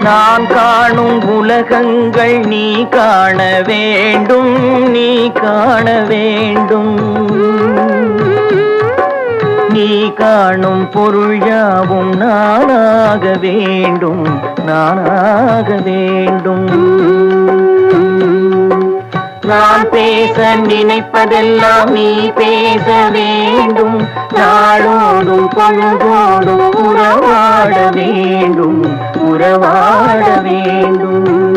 நான் காணும் உலகங்கள் நீ காண வேண்டும், நீ காண வேண்டும். நீ காணும் பொருள் யாவும் நானாக வேண்டும், நானாக வேண்டும். நான் பேச நினைப்பதெல்லாம் நீ பேச வேண்டும். நாளோடும் பொழுதோடும் உறவாட வேண்டும், உறவாட வேண்டும்.